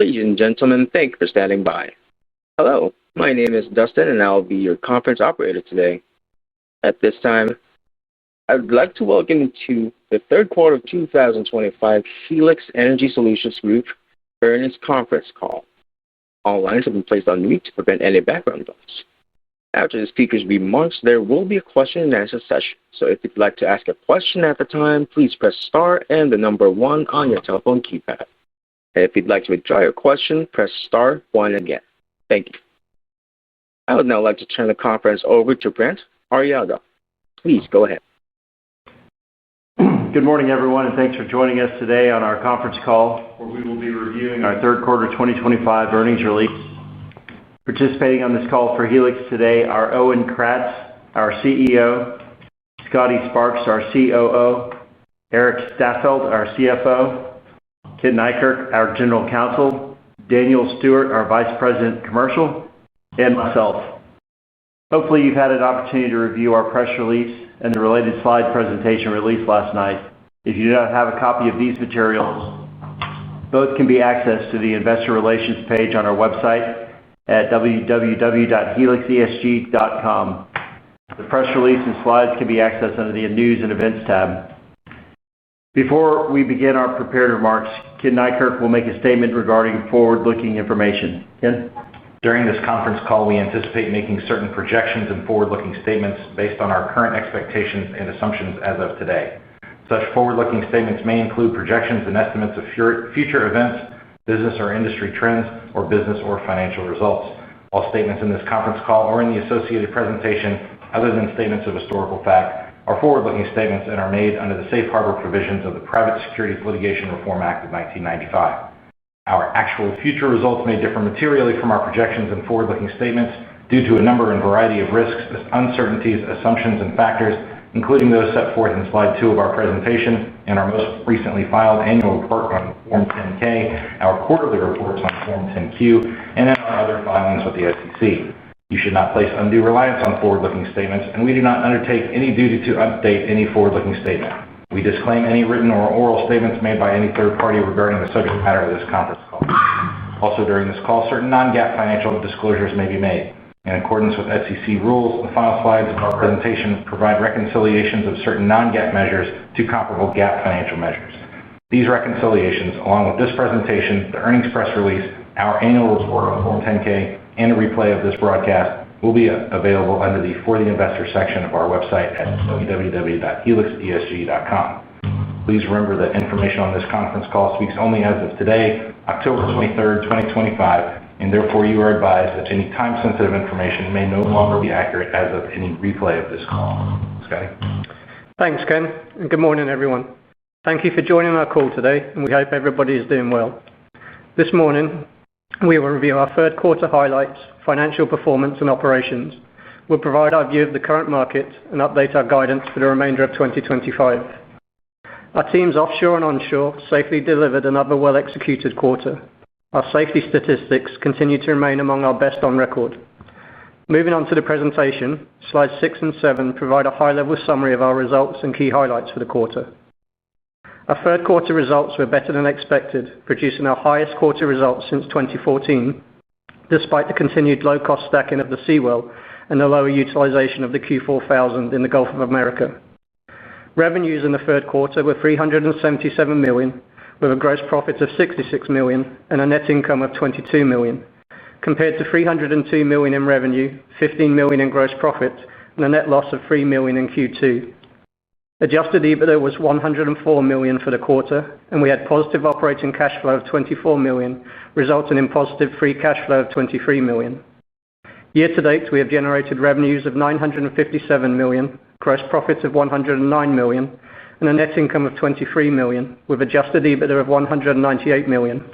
Ladies and gentlemen, thank you for standing by. Hello, my name is Dustin and I'll be your conference operator today. At this time, I would like to welcome you to the third quarter of 2025 Helix Energy Solutions Group earnings conference call. All lines have been placed on mute to prevent any background noise. After the speaker's remarks, there will be a question and answer session. So if you'd like to ask a question at the time, please press star and the number 1 on your telephone keypad. And if you'd like to withdraw your question, press star 1 again. Thank you. I would now like to turn the conference over to Brent Arriaga. Please go ahead. Good morning, everyone, and thanks for joining us today on our conference call, where we will be reviewing our third quarter 2025 earnings release. Participating on this call for Helix today are Owen Kratz, our CEO, Scotty Sparks, our COO, Eric Staffeld, our CFO, Ken Nykerk, our General Counsel, Daniel Stewart, our Vice President Commercial, and myself. Hopefully, you've had an opportunity to review our press release and the related slide presentation released last night. If you do not have a copy of these materials, both can be accessed through the Investor Relations page on our website at www.helixesg.com. The press release and slides can be accessed under the News and Events tab. Before we begin our prepared remarks, Ken Nykerk will make a statement regarding forward-looking information. Ken? During this conference call, we anticipate making certain projections and forward-looking statements based on our current expectations and assumptions as of today. Such forward-looking statements may include projections and estimates of future events, business or industry trends, or business or financial results. All statements in this conference call or in the associated presentation, other than statements of historical fact, are forward-looking statements and are made under the safe harbor provisions of the Private Securities Litigation Reform Act of 1995. Our actual future results may differ materially from our projections and forward-looking statements due to a number and variety of risks, uncertainties, assumptions, and factors, including those set forth in slide 2 of our presentation and our most recently filed annual report on Form 10-K, our quarterly reports on Form 10-Q, and in our other filings with the SEC. You should not place undue reliance on forward-looking statements, and we do not undertake any duty to update any forward-looking statement. We disclaim any written or oral statements made by any third party regarding the subject matter of this conference call. Also, during this call, certain non-GAAP financial disclosures may be made. In accordance with SEC rules, the final slides of our presentation provide reconciliations of certain non-GAAP measures to comparable GAAP financial measures. These reconciliations, along with this presentation, the earnings press release, our annual report on Form 10-K, and a replay of this broadcast will be available under the For the Investor section of our website at www.helixesg.com. Please remember that information on this conference call speaks only as of today, October 23rd, 2025, and therefore you are advised that any time-sensitive information may no longer be accurate as of any replay of this call. Scotty? Thanks, Ken, and good morning, everyone. Thank you for joining our call today, and we hope everybody is doing well. This morning, we will review our third quarter highlights, financial performance, and operations. We'll provide our view of the current market and update our guidance for the remainder of 2025. Our teams offshore and onshore safely delivered another well-executed quarter. Our safety statistics continue to remain among our best on record. Moving on to the presentation, slides 6 and 7 provide a high-level summary of our results and key highlights for the quarter. Our third quarter results were better than expected, producing our highest quarter results since 2014, despite the continued low-cost stacking of the Seawell and the lower utilization of the Q4000 in the Gulf of America. Revenues in the third quarter were $377 million, with a gross profit of $66 million and a net income of $22 million, compared to $302 million in revenue, $15 million in gross profit, and a net loss of $3 million in Q2. Adjusted EBITDA was $104 million for the quarter, and we had positive operating cash flow of $24 million, resulting in positive free cash flow of $23 million. Year to date, we have generated revenues of $957 million, gross profits of $109 million, and a net income of $23 million, with adjusted EBITDA of $198 million.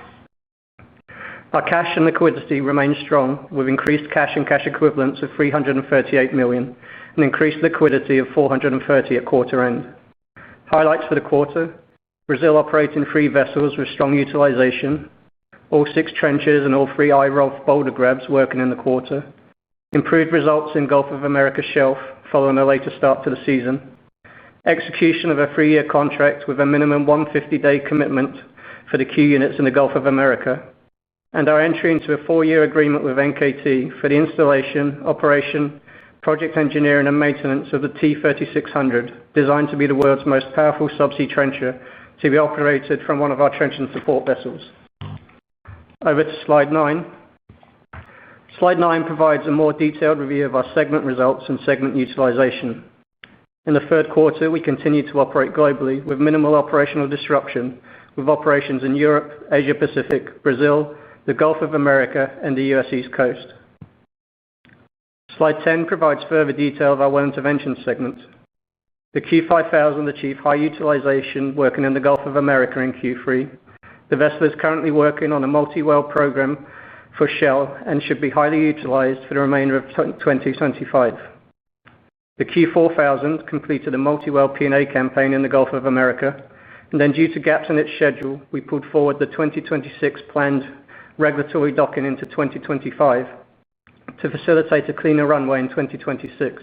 Our cash and liquidity remain strong, with increased cash and cash equivalents of $338 million, and increased liquidity of $430 million at quarter end. Highlights for the quarter: Brazil operating 3 vessels with strong utilization, all 6 trenches and all 3 IROV boulder grabs working in the quarter, improved results in Gulf of America shelf following a later start to the season, execution of a 3-year contract with a minimum 150-day commitment for the Q units in the Gulf of America, and our entry into a 4-year agreement with NKT for the installation, operation, project engineering and maintenance of the T3600, designed to be the world's most powerful subsea trencher to be operated from one of our trench and support vessels. Over to slide 9. Slide 9 provides a more detailed review of our segment results and segment utilization. In the third quarter, we continued to operate globally with minimal operational disruption, with operations in Europe, Asia Pacific, Brazil, the Gulf of America, and the US East Coast. Slide 10 provides further detail of our well intervention segment. The Q5000 achieved high utilization working in the Gulf of America in Q3. The vessel is currently working on a multi-well program for Shell and should be highly utilized for the remainder of 2025. The Q4000 completed a multi-well P&A campaign in the Gulf of America, and then due to gaps in its schedule, we pulled forward the 2026 planned regulatory docking into 2025 to facilitate a cleaner runway in 2026.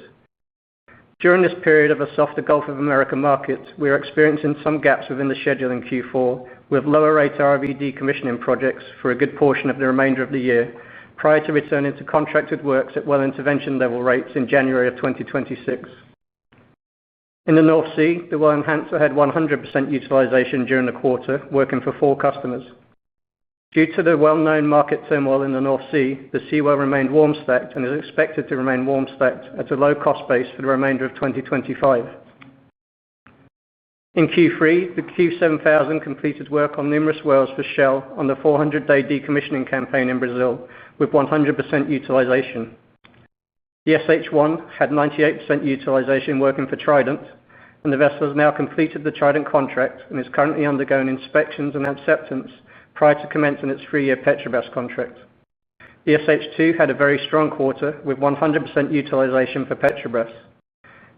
During this period of a softer Gulf of America market, we are experiencing some gaps within the schedule in Q4, with lower rate ROV decommissioning projects for a good portion of the remainder of the year, prior to returning to contracted works at well intervention level rates in January of 2026. In the North Sea, the Well Enhancer had 100% utilization during the quarter, working for 4 customers. Due to the well-known market turmoil in the North Sea, the Seawell remained warm stacked and is expected to remain warm stacked at a low cost base for the remainder of 2025. In Q3, the Q7000 completed work on numerous wells for Shell on the 400-day decommissioning campaign in Brazil with 100% utilization. The SH1 had 98% utilization working for Trident, and the vessel has now completed the Trident contract and is currently undergoing inspections and acceptance prior to commencing its 3-year Petrobras contract. The SH2 had a very strong quarter with 100% utilization for Petrobras,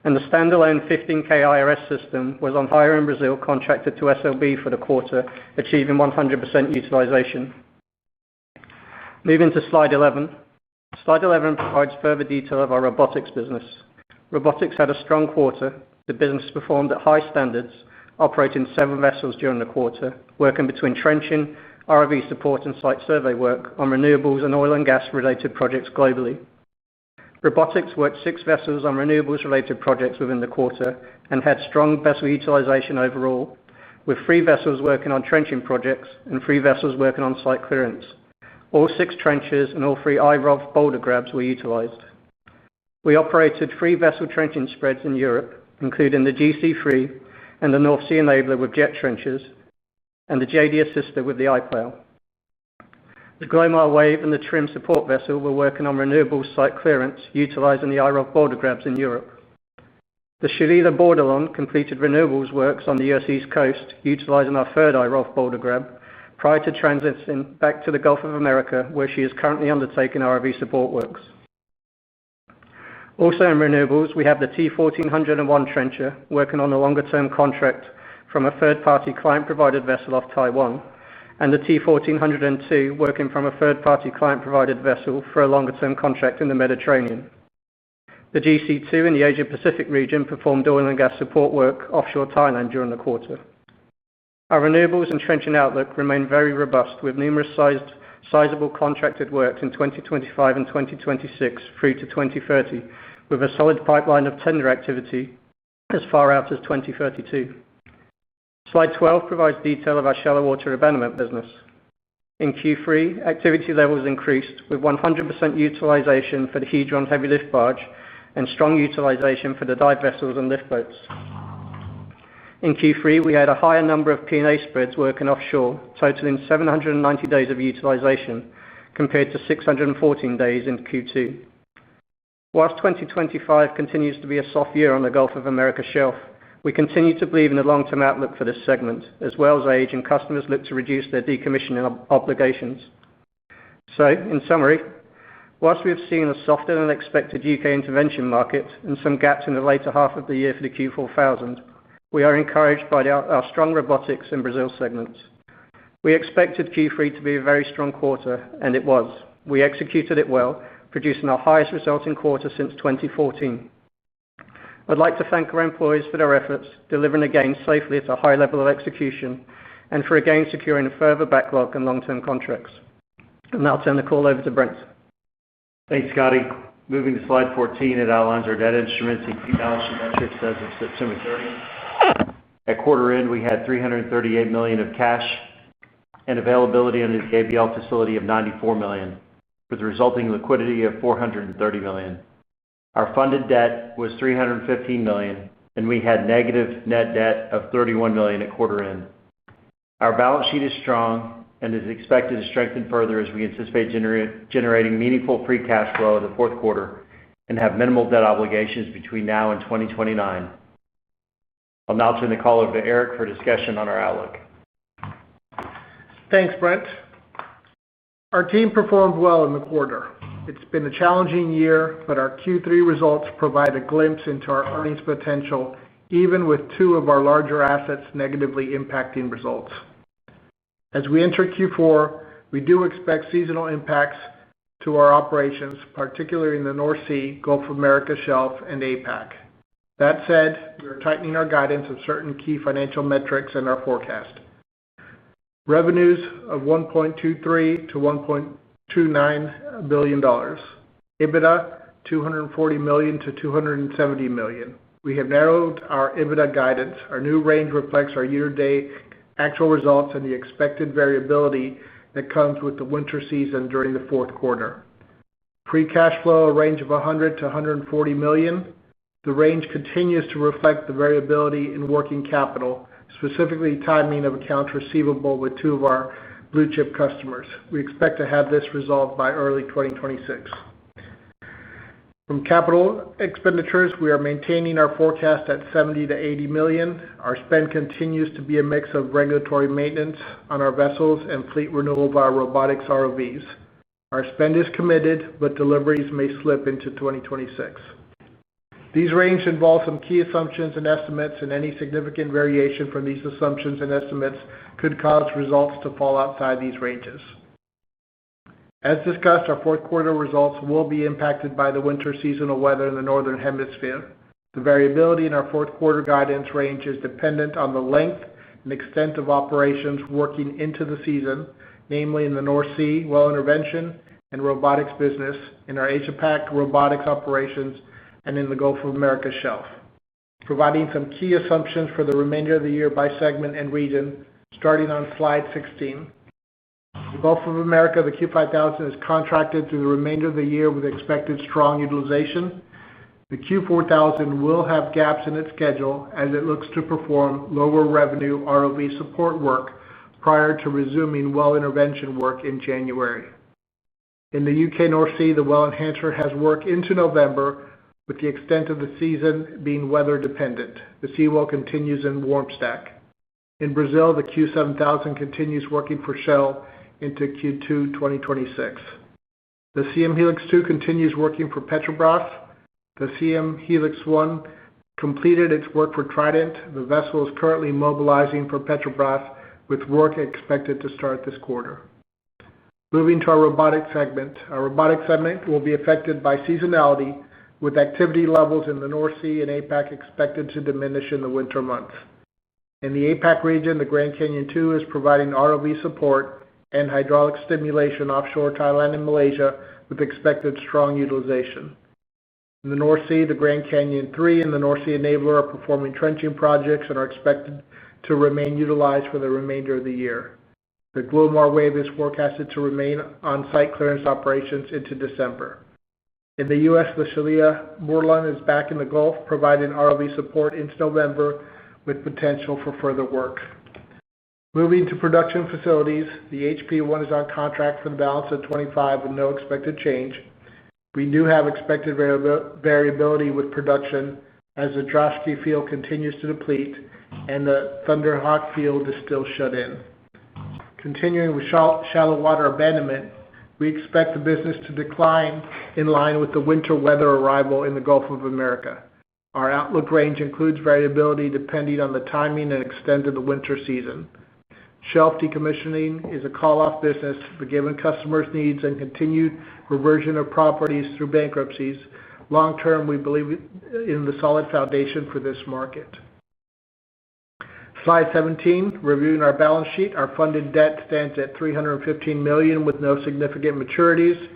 and the standalone 15K IRS system was on hire in Brazil, contracted to SLB for the quarter, achieving 100% utilization. Moving to slide 11. Slide 11 provides further detail of our robotics business. Robotics had a strong quarter. The business performed at high standards, operating 7 vessels during the quarter, working between trenching, ROV support and site survey work on renewables and oil and gas related projects globally. Robotics worked 6 vessels on renewables related projects within the quarter and had strong vessel utilization overall, with 3 vessels working on trenching projects and 3 vessels working on site clearance. All 6 trenches and all 3 IROV boulder grabs were utilized. We operated 3 vessel trenching spreads in Europe, including the GC3 and the North Sea Enabler with jet trenches, and the JD Assister with the iPlow. The Glomar Wave and the Trim support vessel were working on renewables site clearance, utilizing the IROV boulder grabs in Europe. The Shalila Bordelon completed renewables works on the US East Coast, utilizing our 3rd IROV boulder grab, prior to transiting back to the Gulf of America, where she is currently undertaking ROV support works. Also in renewables, we have the T1401 trencher working on a longer-term contract from a third-party client-provided vessel off Taiwan, and the T1402 working from a third-party client-provided vessel for a longer-term contract in the Mediterranean. The GC2 in the Asia-Pacific region performed oil and gas support work offshore Thailand during the quarter. Our renewables and trenching outlook remain very robust, with numerous sizable contracted works in 2025 and 2026 through to 2030, with a solid pipeline of tender activity as far out as 2032. Slide 12 provides detail of our shallow water abandonment business. In Q3, activity levels increased with 100% utilization for the Hedron heavy lift barge and strong utilization for the dive vessels and lift boats. In Q3, we had a higher number of P&A spreads working offshore, totaling 790 days of utilization, compared to 614 days in Q2. Whilst 2025 continues to be a soft year on the Gulf of America shelf, we continue to believe in the long-term outlook for this segment, as well's age and customers look to reduce their decommissioning obligations. So, in summary, whilst we have seen a softer than expected UK intervention market and some gaps in the later half of the year for the Q4000, we are encouraged by our strong robotics and Brazil segments. We expected Q3 to be a very strong quarter, and it was. We executed it well, producing our highest resulting quarter since 2014. I'd like to thank our employees for their efforts, delivering again safely at a high level of execution, and for again securing a further backlog and long-term contracts. I'll now turn the call over to Brent. Thanks, Scotty. Moving to slide 14, it outlines our debt instruments and key balance sheet metrics as of September 30. At quarter end, we had $338 million of cash and availability under the ABL facility of $94 million, with resulting liquidity of $430 million. Our funded debt was $315 million, and we had negative net debt of $31 million at quarter end. Our balance sheet is strong and is expected to strengthen further as we anticipate generating meaningful free cash flow in the fourth quarter and have minimal debt obligations between now and 2029. I'll now turn the call over to Eric for discussion on our outlook. Thanks, Brent. Our team performed well in the quarter. It's been a challenging year, but our Q3 results provide a glimpse into our earnings potential, even with two of our larger assets negatively impacting results. As we enter Q4, we do expect seasonal impacts to our operations, particularly in the North Sea, Gulf of Mexico Shelf, and APAC. That said, we are tightening our guidance of certain key financial metrics in our forecast. Revenues of $1.23 to $1.29 billion. EBITDA, $240 million to $270 million. We have narrowed our EBITDA guidance. Our new range reflects our year-to-date actual results and the expected variability that comes with the winter season during the fourth quarter. Free cash flow, a range of $100 to $140 million. The range continues to reflect the variability in working capital, specifically timing of accounts receivable with two of our blue-chip customers. We expect to have this resolved by early 2026. From capital expenditures, we are maintaining our forecast at $70 to $80 million. Our spend continues to be a mix of regulatory maintenance on our vessels and fleet renewal of our robotics ROVs. Our spend is committed, but deliveries may slip into 2026. These ranges involve some key assumptions and estimates, and any significant variation from these assumptions and estimates could cause results to fall outside these ranges. As discussed, our fourth quarter results will be impacted by the winter seasonal weather in the Northern Hemisphere. The variability in our fourth quarter guidance range is dependent on the length and extent of operations working into the season, namely in the North Sea, well intervention, and robotics business, in our Asia-Pac robotics operations, and in the Gulf of Mexico Shelf. Providing some key assumptions for the remainder of the year by segment and region, starting on slide 16. The Gulf of Mexico, the Q5000 is contracted through the remainder of the year with expected strong utilization. The Q4000 will have gaps in its schedule as it looks to perform lower revenue ROV support work prior to resuming well intervention work in January. In the UK North Sea, the Well Enhancer has work into November, with the extent of the season being weather dependent. The Seawell continues in warm stack. In Brazil, the Q7000 continues working for Shell into Q2 2026. The CM Helix 2 continues working for Petrobras. The CM Helix 1 completed its work for Trident. The vessel is currently mobilizing for Petrobras, with work expected to start this quarter. Moving to our robotics segment. Our robotics segment will be affected by seasonality, with activity levels in the North Sea and APAC expected to diminish in the winter months. In the APAC region, the Grand Canyon II is providing ROV support and hydraulic stimulation offshore Thailand and Malaysia, with expected strong utilization. In the North Sea, the Grand Canyon III and the North Sea Enabler are performing trenching projects and are expected to remain utilized for the remainder of the year. The Glomar Wave is forecasted to remain on site clearance operations into December. In the U.S., the Shelia Bordelon is back in the Gulf, providing ROV support into November, with potential for further work. Moving to production facilities, the HP1 is on contract for the balance of 2025 with no expected change. We do have expected variability with production as the Droshky field continues to deplete and the Thunder Hawk field is still shut in. Continuing with shallow water abandonment, we expect the business to decline in line with the winter weather arrival in the Gulf of Mexico. Our outlook range includes variability depending on the timing and extent of the winter season. Shelf decommissioning is a call-off business, but given customers' needs and continued reversion of properties through bankruptcies, long-term we believe in the solid foundation for this market. Slide 17, reviewing our balance sheet. Our funded debt stands at $315 million with no significant maturities.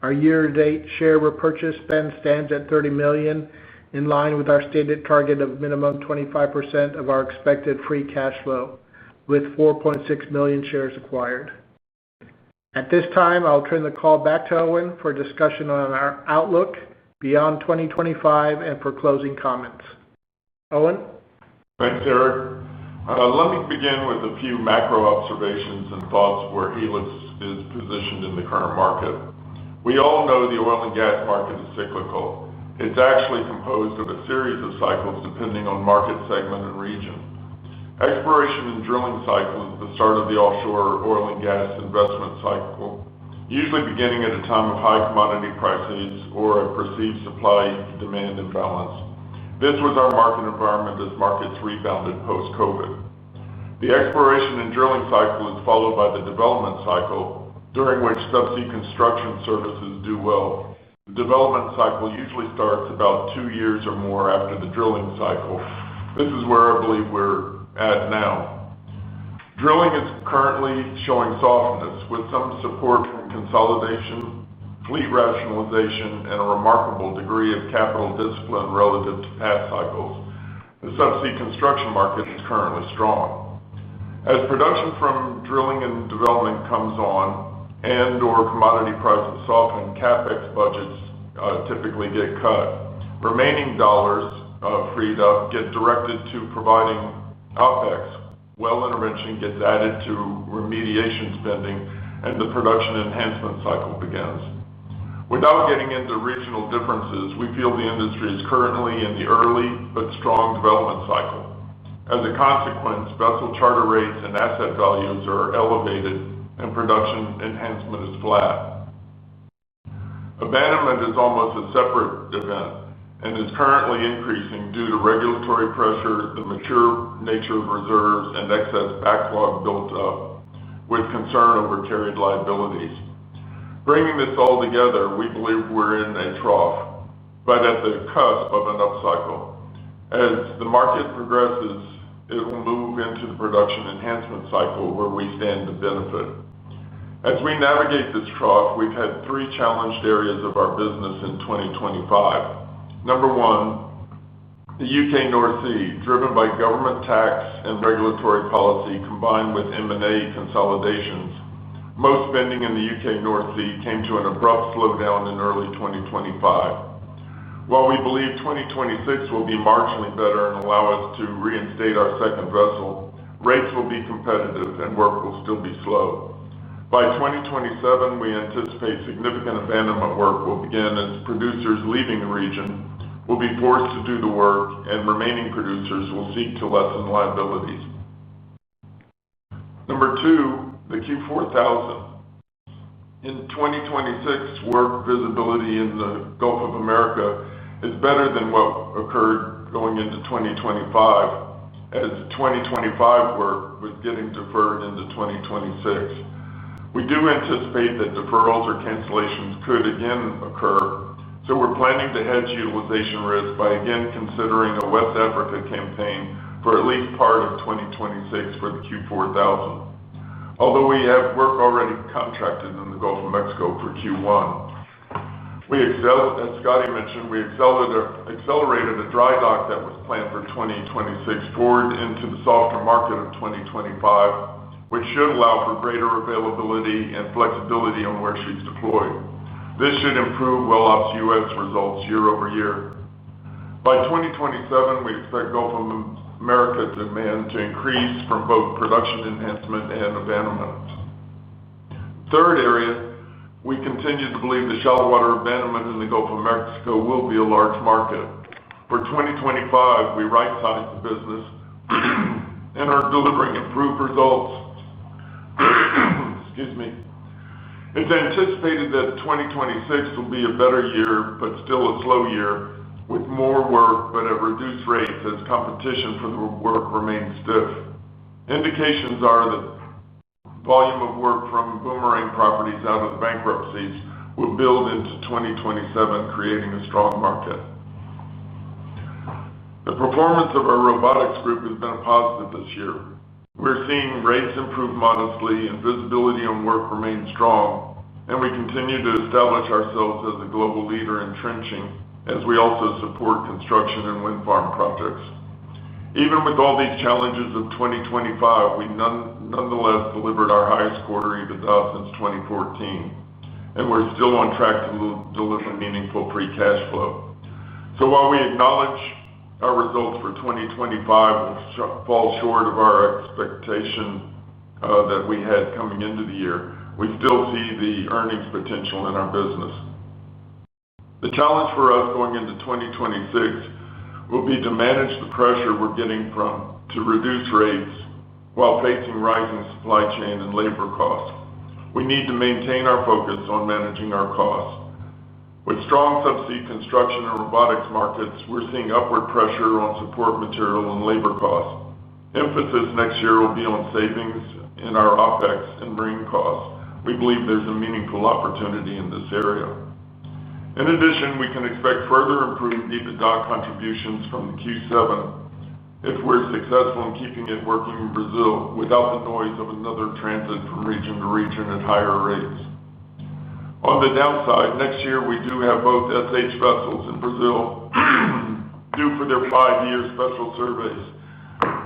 Our year-to-date share repurchase spend stands at $30 million, in line with our stated target of minimum 25% of our expected free cash flow, with 4.6 million shares acquired. At this time, I'll turn the call back to Owen for discussion on our outlook beyond 2025 and for closing comments. Owen? Thanks, Eric. Let me begin with a few macro observations and thoughts where Helix is positioned in the current market. We all know the oil and gas market is cyclical. It's actually composed of a series of cycles depending on market segment and region. Exploration and drilling cycle is the start of the offshore oil and gas investment cycle, usually beginning at a time of high commodity prices or a perceived supply-demand imbalance. This was our market environment as markets rebounded post-COVID. The exploration and drilling cycle is followed by the development cycle, during which subsea construction services do well. The development cycle usually starts about 2 years or more after the drilling cycle. This is where I believe we're at now. Drilling is currently showing softness with some support from consolidation, fleet rationalization, and a remarkable degree of capital discipline relative to past cycles. The subsea construction market is currently strong. As production from drilling and development comes on and/or commodity prices soften, CapEx budgets typically get cut. Remaining dollars freed up get directed to providing OpEx. Well intervention gets added to remediation spending, and the production enhancement cycle begins. Without getting into regional differences, we feel the industry is currently in the early but strong development cycle. As a consequence, vessel charter rates and asset values are elevated and production enhancement is flat. Abandonment is almost a separate event and is currently increasing due to regulatory pressure, the mature nature of reserves, and excess backlog built up, with concern over carried liabilities. Bringing this all together, we believe we're in a trough, but at the cusp of an upcycle. As the market progresses, it will move into the production enhancement cycle where we stand to benefit. As we navigate this trough, we've had 3 challenged areas of our business in 2025. Number 1, the UK North Sea, driven by government tax and regulatory policy combined with M&A consolidations. Most spending in the UK North Sea came to an abrupt slowdown in early 2025. While we believe 2026 will be marginally better and allow us to reinstate our second vessel, rates will be competitive and work will still be slow. By 2027, we anticipate significant abandonment work will begin as producers leaving the region will be forced to do the work and remaining producers will seek to lessen liabilities. Number 2, the Q4000. In 2026, work visibility in the Gulf of America is better than what occurred going into 2025, as 2025 work was getting deferred into 2026. We do anticipate that deferrals or cancellations could again occur, so we're planning to hedge utilization risk by again considering a West Africa campaign for at least part of 2026 for the Q4000. Although we have work already contracted in the Gulf of Mexico for Q1. As Scotty mentioned, we accelerated a dry dock that was planned for 2026 forward into the softer market of 2025, which should allow for greater availability and flexibility on where she's deployed. This should improve WellOps US results year over year. By 2027, we expect Gulf of America demand to increase from both production enhancement and abandonment. Third area, we continue to believe the shallow water abandonment in the Gulf of Mexico will be a large market. For 2025, we right-sized the business and are delivering improved results. Excuse me. It's anticipated that 2026 will be a better year, but still a slow year, with more work but at reduced rates as competition for the work remains stiff. Indications are that volume of work from boomerang properties out of the bankruptcies will build into 2027, creating a strong market. The performance of our robotics group has been a positive this year. We're seeing rates improve modestly and visibility on work remains strong, and we continue to establish ourselves as a global leader in trenching as we also support construction and wind farm projects. Even with all these challenges of 2025, we nonetheless delivered our highest quarter EBITDA since 2014, and we're still on track to deliver meaningful free cash flow. So while we acknowledge our results for 2025 will fall short of our expectation that we had coming into the year, we still see the earnings potential in our business. The challenge for us going into 2026 will be to manage the pressure we're getting to reduce rates while facing rising supply chain and labor costs. We need to maintain our focus on managing our costs. With strong subsea construction and robotics markets, we're seeing upward pressure on support material and labor costs. Emphasis next year will be on savings in our OpEx and marine costs. We believe there's a meaningful opportunity in this area. In addition, we can expect further improved EBITDA contributions from the Q7 if we're successful in keeping it working in Brazil without the noise of another transit from region to region at higher rates. On the downside, next year we do have both SH vessels in Brazil due for their 5-year special surveys.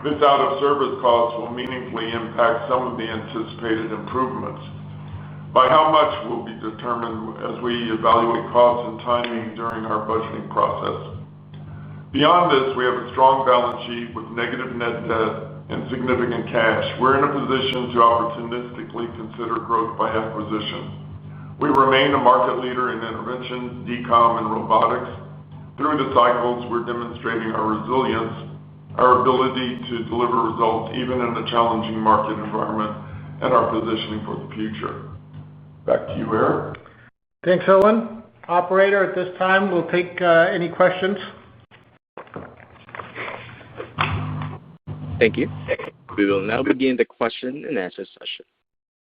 This out-of-service cost will meaningfully impact some of the anticipated improvements. By how much will be determined as we evaluate costs and timing during our budgeting process. Beyond this, we have a strong balance sheet with negative net debt and significant cash. We're in a position to opportunistically consider growth by acquisition. We remain a market leader in intervention, decom, and robotics. Through the cycles, we're demonstrating our resilience, our ability to deliver results even in a challenging market environment, and our positioning for the future. Back to you, Eric. Thanks, Owen. Operator, at this time, we'll take any questions. Thank you. We will now begin the question and answer session.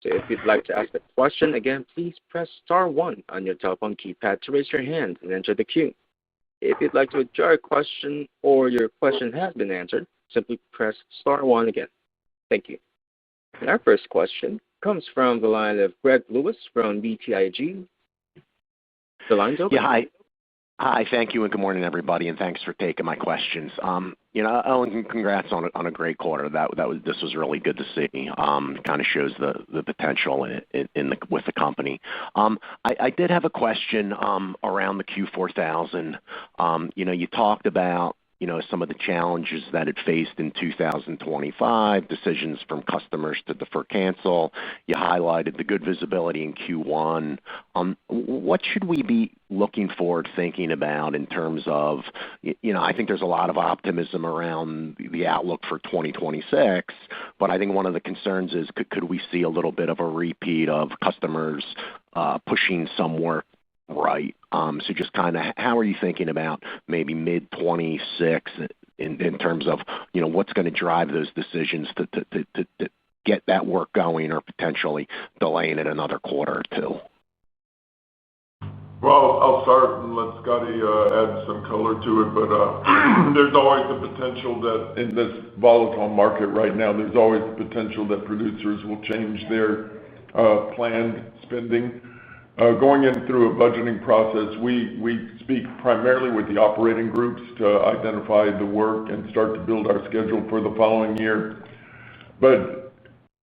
So if you'd like to ask a question, again, please press star 1 on your telephone keypad to raise your hand and enter the queue. If you'd like to withdraw a question or your question has been answered, simply press star 1 again. Thank you. And our first question comes from the line of Greg Lewis from BTIG. The line's open. Yeah, hi, thank you, and good morning, everybody, and thanks for taking my questions. Owen, congrats on a great quarter. This was really good to see. Kind of shows the potential with the company. I did have a question around the Q4000. You talked about some of the challenges that it faced in 2025, decisions from customers to defer cancel. You highlighted the good visibility in Q1. What should we be looking forward thinking about in terms of, I think there's a lot of optimism around the outlook for 2026, but I think one of the concerns is could we see a little bit of a repeat of customers pushing some work right? So just kind of how are you thinking about maybe mid-26 in terms of, what's going to drive those decisions to get that work going or potentially delaying it another quarter or two? Well, I'll start and let Scotty add some color to it, but there's always the potential that in this volatile market right now, there's always the potential that producers will change their planned spending. Going in through a budgeting process, we speak primarily with the operating groups to identify the work and start to build our schedule for the following year. But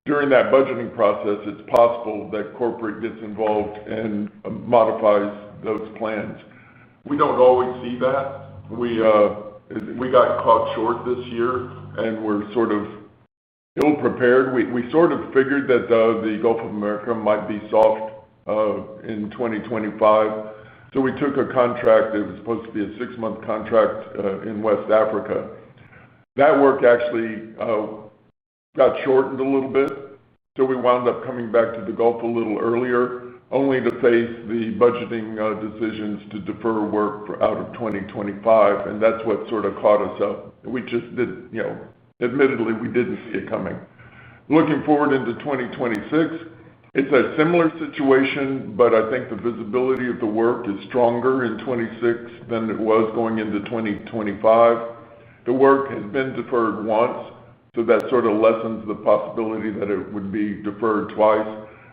during that budgeting process, it's possible that corporate gets involved and modifies those plans. We don't always see that. We got caught short this year, and we're sort of ill-prepared. We sort of figured that the Gulf of America might be soft in 2025. So we took a contract that was supposed to be a 6-month contract in West Africa. That work actually got shortened a little bit. So we wound up coming back to the Gulf a little earlier, only to face the budgeting decisions to defer work out of 2025. And that's what sort of caught us up. We just did, admittedly, we didn't see it coming. Looking forward into 2026, it's a similar situation, but I think the visibility of the work is stronger in 26 than it was going into 2025. The work has been deferred once, so that sort of lessens the possibility that it would be deferred twice.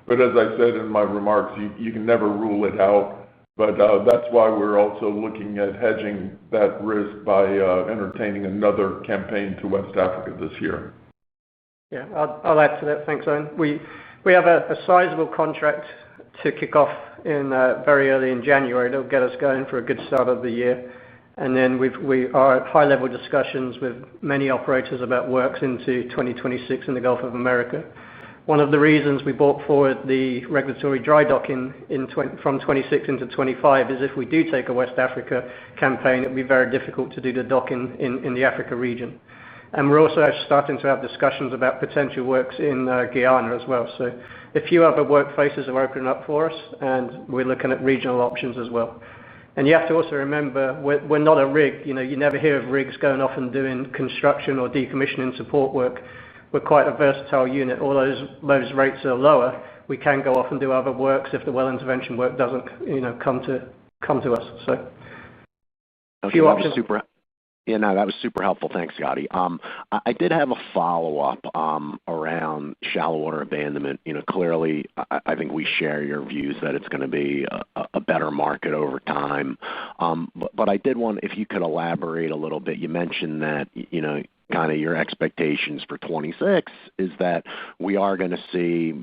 But as I said in my remarks, you can never rule it out. But that's why we're also looking at hedging that risk by entertaining another campaign to West Africa this year. Yeah, I'll add to that. Thanks, Owen. We have a sizable contract to kick off in very early in January. It'll get us going for a good start of the year. And then we are at high-level discussions with many operators about works into 2026 in the Gulf of America. One of the reasons we brought forward the regulatory dry docking from 26 into 25 is if we do take a West Africa campaign, it will be very difficult to do the docking in the Africa region. And we're also starting to have discussions about potential works in Guyana as well. So a few other work faces are opening up for us, and we're looking at regional options as well. And you have to also remember, we're not a rig. You never hear of rigs going off and doing construction or decommissioning support work. We're quite a versatile unit. Although those rates are lower, we can go off and do other works if the well intervention work doesn't, come to us. So a few options. That was super helpful. Thanks, Scotty. I did have a follow-up around shallow water abandonment. Clearly, I think we share your views that it's going to be a better market over time. But I did want, if you could elaborate a little bit. You mentioned that, kind of your expectations for 26 is that we are going to see,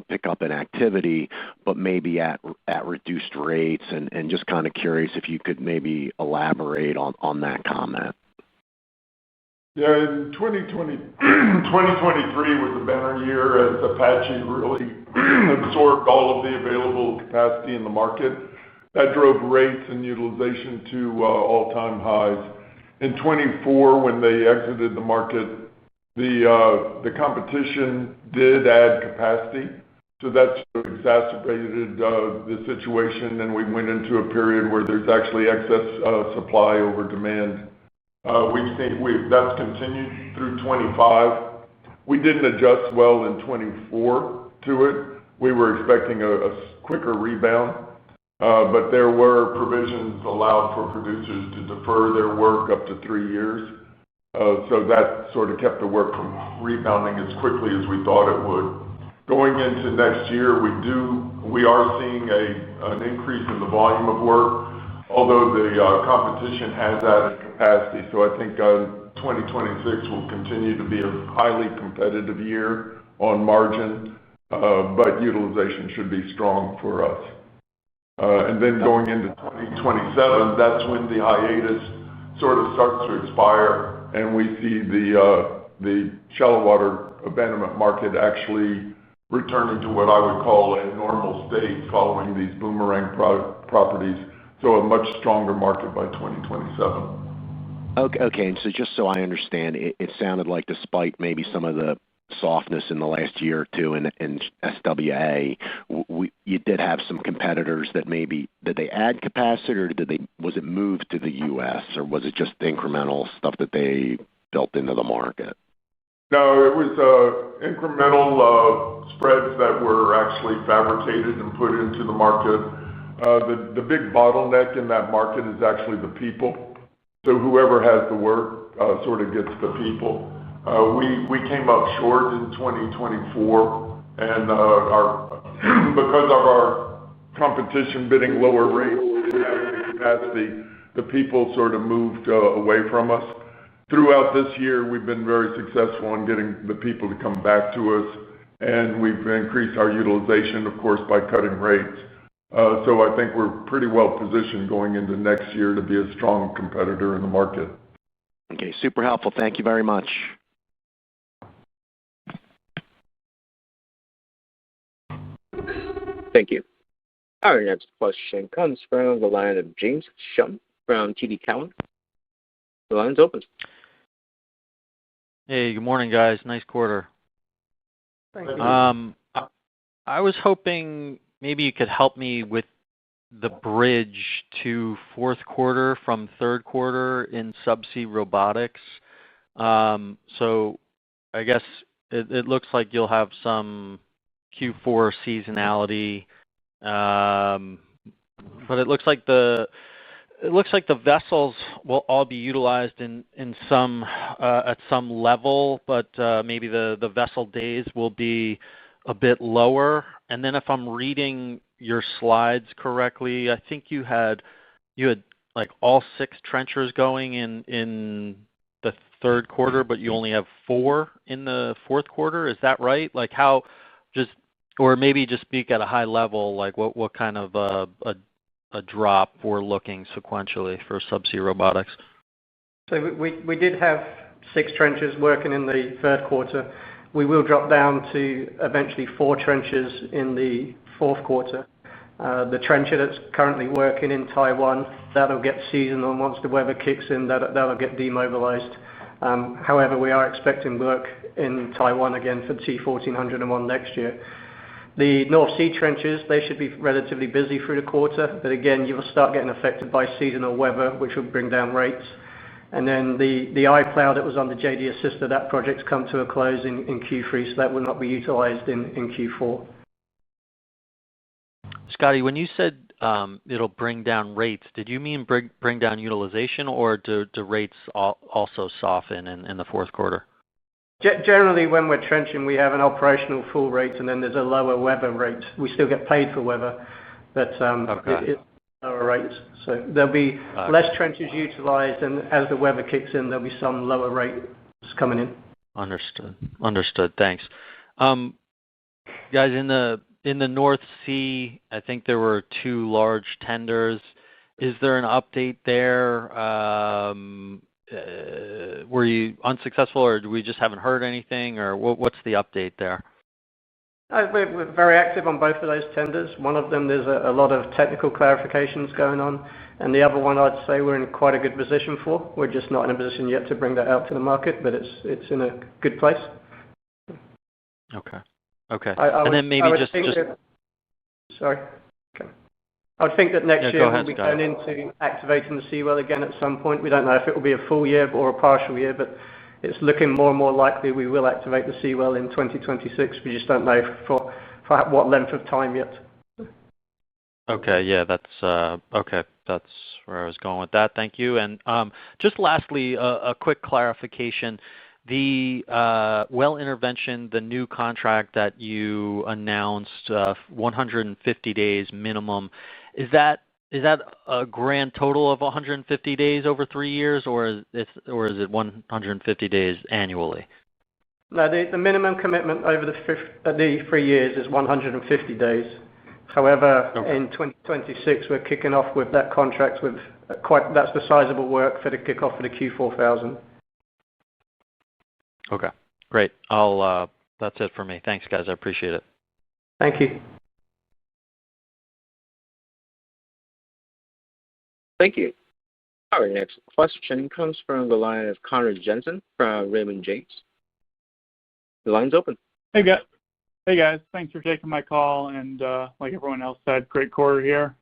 pick up in activity, but maybe at reduced rates. And just kind of curious if you could maybe elaborate on that comment. Yeah, in 2023 was a banner year as Apache really absorbed all of the available capacity in the market. That drove rates and utilization to all-time highs. In 24, when they exited the market, the competition did add capacity, so that sort of exacerbated the situation, and we went into a period where there's actually excess supply over demand. That's continued through 25. We didn't adjust well in 24 to it. We were expecting a quicker rebound. But there were provisions allowed for producers to defer their work up to 3 years. So that sort of kept the work from rebounding as quickly as we thought it would. Going into next year, we are seeing an increase in the volume of work, although the competition has added capacity. So I think 2026 will continue to be a highly competitive year on margin, but utilization should be strong for us. And then going into 2027, that's when the hiatus sort of starts to expire, and we see the shallow water abandonment market actually returning to what I would call a normal state following these boomerang properties. So a much stronger market by 2027. Okay, and so just so I understand, it sounded like despite maybe some of the softness in the last year or two in SWA, you did have some competitors that did they add capacity, or was it moved to the U.S., or was it just incremental stuff that they built into the market? No, it was incremental spreads that were actually fabricated and put into the market. The big bottleneck in that market is actually the people. So whoever has the work sort of gets the people. We came up short in 2024, and because of our competition bidding lower rates and having the capacity, the people sort of moved away from us. Throughout this year, we've been very successful in getting the people to come back to us, and we've increased our utilization, of course, by cutting rates. So I think we're pretty well positioned going into next year to be a strong competitor in the market. Okay, super helpful. Thank you very much. Thank you. Our next question comes from the line of James Shum from TD Cowen. The line's open. Hey, good morning, guys. Nice quarter. Thank you. I was hoping maybe you could help me with the bridge to fourth quarter from third quarter in subsea robotics. So I guess it looks like you'll have some Q4 seasonality, but it looks like the it looks like the vessels will all be utilized in some at some level, but maybe the vessel days will be a bit lower. And then if I'm reading your slides correctly, I think you had like all 6 trenchers going in the third quarter, but you only have 4 in the fourth quarter. Is that right? Like how just or maybe just speak at a high level, like what kind of a drop we're looking sequentially for subsea robotics? So we did have 6 trenches working in the third quarter. We will drop down to eventually 4 trenches in the fourth quarter. The trencher that's currently working in Taiwan, that'll get seasonal, and once the weather kicks in, that'll get demobilized. However, we are expecting work in Taiwan again for T1401 next year. The North Sea trenches, they should be relatively busy through the quarter, but again, you will start getting affected by seasonal weather, which will bring down rates. And then the iPlow that was on the JD Assister, that project's come to a close in Q3, so that will not be utilized in Q4. Scotty, when you said it'll bring down rates, did you mean bring down utilization, or do rates also soften in the fourth quarter? Generally, when we're trenching, we have an operational full rate, and then there's a lower weather rate. We still get paid for weather, but it's lower rates. So there'll be less trenches utilized, and as the weather kicks in, there'll be some lower rates coming in. Understood. Thanks. Guys, in the North Sea, I think there were 2 large tenders. Is there an update there? Were you unsuccessful, or we just haven't heard anything, or what's the update there? We're very active on both of those tenders. One of them, there's a lot of technical clarifications going on, and the other one, I'd say we're in quite a good position for. We're just not in a position yet to bring that out to the market, but it's in a good place. Okay. And then maybe just. Sorry. Okay. I would think that next year we'll be Scott. going into activating the Seawell again at some point. We don't know if it will be a full year or a partial year, but it's looking more and more likely we will activate the Seawell in 2026. We just don't know for what length of time yet. Okay, yeah, that's okay. That's where I was going with that. Thank you. And just lastly, a quick clarification. The well intervention, the new contract that you announced, 150 days minimum, is that a grand total of 150 days over 3 years, or is it 150 days annually? No, the minimum commitment over the 3 years is 150 days. However, in 2026, we're kicking off with that contract with that's the sizable work for the kickoff for the Q4000. Okay, great. That's it for me. Thanks, guys. I appreciate it. Thank you. Thank you. Our next question comes from the line of Connor Jensen from Raymond James. The line's open. Hey, guys. Thanks for taking my call. And like everyone else said, great quarter here.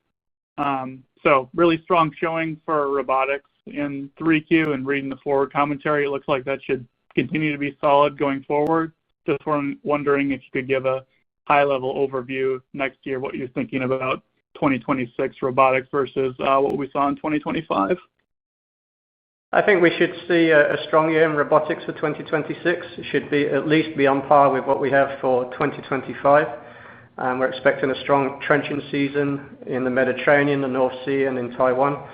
So really strong showing for robotics in 3Q, and reading the forward commentary, it looks like that should continue to be solid going forward. Just wondering if you could give a high-level overview next year, what you're thinking about 2026 robotics versus what we saw in 2025. I think we should see a strong year in robotics for 2026. It should be at least be on par with what we have for 2025. We're expecting a strong trenching season in the Mediterranean, the North Sea, and in Taiwan.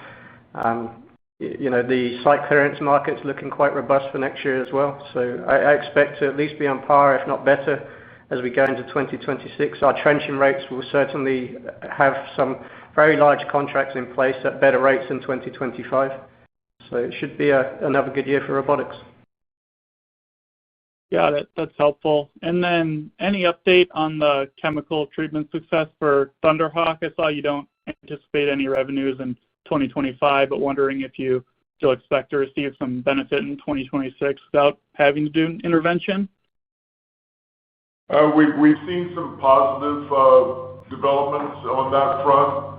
The site clearance market's looking quite robust for next year as well. So I expect to at least be on par, if not better, as we go into 2026. Our trenching rates will certainly have some very large contracts in place at better rates than 2025. So it should be another good year for robotics. Got it. That's helpful. And then any update on the chemical treatment success for Thunderhawk? I saw you don't anticipate any revenues in 2025, but wondering if you still expect to receive some benefit in 2026 without having to do an intervention. We've seen some positive developments on that front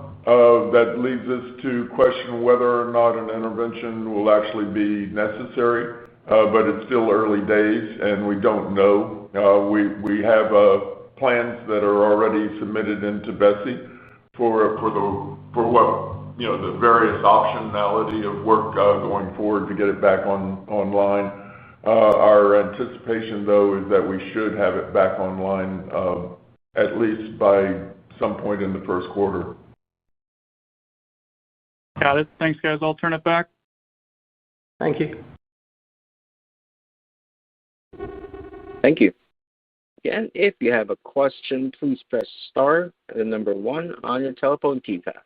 that leads us to question whether or not an intervention will actually be necessary, but it's still early days and we don't know. We have plans that are already submitted into Bessie for what the various optionality of work going forward to get it back online. Our anticipation, though, is that we should have it back online at least by some point in the first quarter. Got it. Thanks, guys. I'll turn it back. Thank you. Thank you. Again, if you have a question, please press star and the number 1 on your telephone keypad.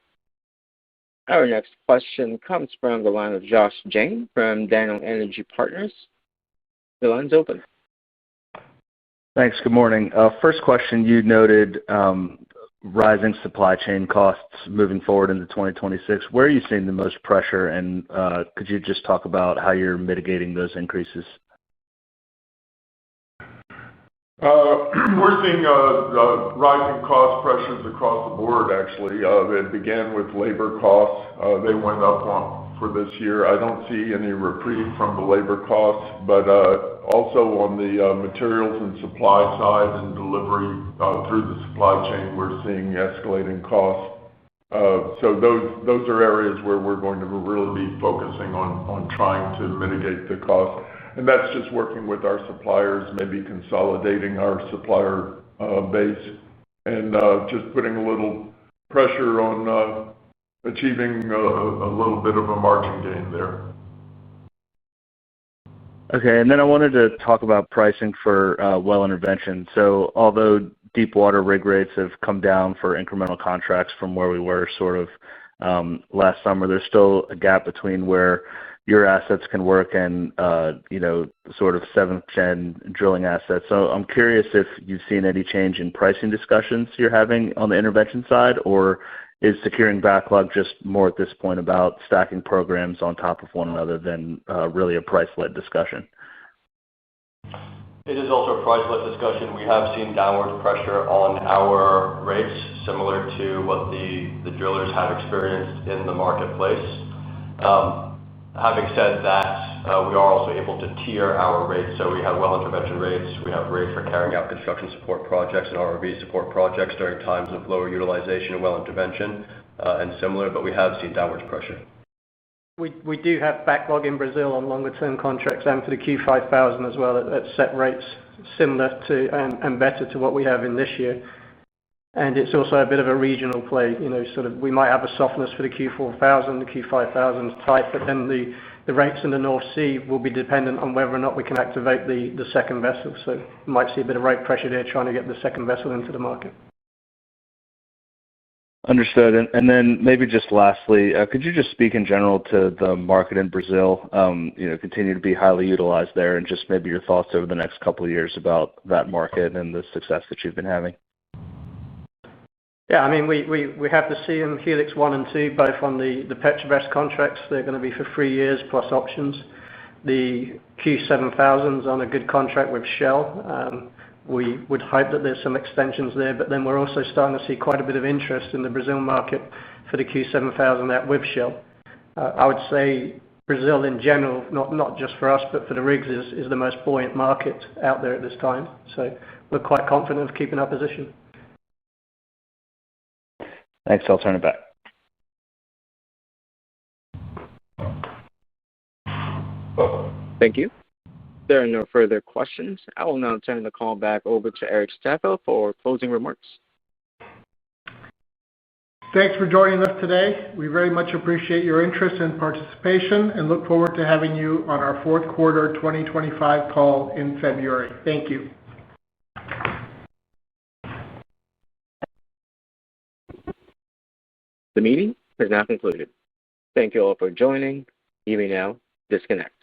Our next question comes from the line of Josh Jane from Daniel Energy Partners. The line's open. Thanks. Good morning. First question, you noted rising supply chain costs moving forward into 2026. Where are you seeing the most pressure, and could you just talk about how you're mitigating those increases? We're seeing rising cost pressures across the board, actually. It began with labor costs. They went up for this year. I don't see any reprieve from the labor costs, but also on the materials and supply side and delivery through the supply chain, we're seeing escalating costs. So those are areas where we're going to really be focusing on trying to mitigate the cost. And that's just working with our suppliers, maybe consolidating our supplier base, and just putting a little pressure on achieving a little bit of a margin gain there. Okay, and then I wanted to talk about pricing for well intervention. So although deep water rig rates have come down for incremental contracts from where we were sort of last summer, there's still a gap between where your assets can work and, sort of 7th-gen drilling assets. So I'm curious if you've seen any change in pricing discussions you're having on the intervention side, or is securing backlog just more at this point about stacking programs on top of one another than really a price-led discussion? It is also a price-led discussion. We have seen downward pressure on our rates, similar to what the drillers have experienced in the marketplace. Having said that, we are also able to tier our rates. So we have well intervention rates, we have rates for carrying out construction support projects and ROV support projects during times of lower utilization and well intervention, and similar, but we have seen downward pressure. We do have backlog in Brazil on longer-term contracts and for the Q5000 as well at set rates similar to and better to what we have in this year. And it's also a bit of a regional play. Sort of we might have a softness for the Q4000, the Q5000 is tight, but then the rates in the North Sea will be dependent on whether or not we can activate the second vessel. So we might see a bit of rate pressure there trying to get the second vessel into the market. Understood. And then maybe just lastly, could you just speak in general to the market in Brazil, continue to be highly utilized there, and just maybe your thoughts over the next couple of years about that market and the success that you've been having? Yeah, I mean, we have the CM Helix 1 and 2, both on the Petrobras contracts. They're going to be for 3 years plus options. The Q7000's on a good contract with Shell. We would hope that there's some extensions there, but then we're also starting to see quite a bit of interest in the Brazil market for the Q7000 out with Shell. I would say Brazil in general, not just for us, but for the rigs, is the most buoyant market out there at this time. So we're quite confident of keeping our position. Thanks. I'll turn it back. Thank you. There are no further questions. I will now turn the call back over to Erik Staffeldt for closing remarks. Thanks for joining us today. We very much appreciate your interest and participation and look forward to having you on our fourth quarter 2025 call in February. Thank you. The meeting is now concluded. Thank you all for joining. You may now disconnect.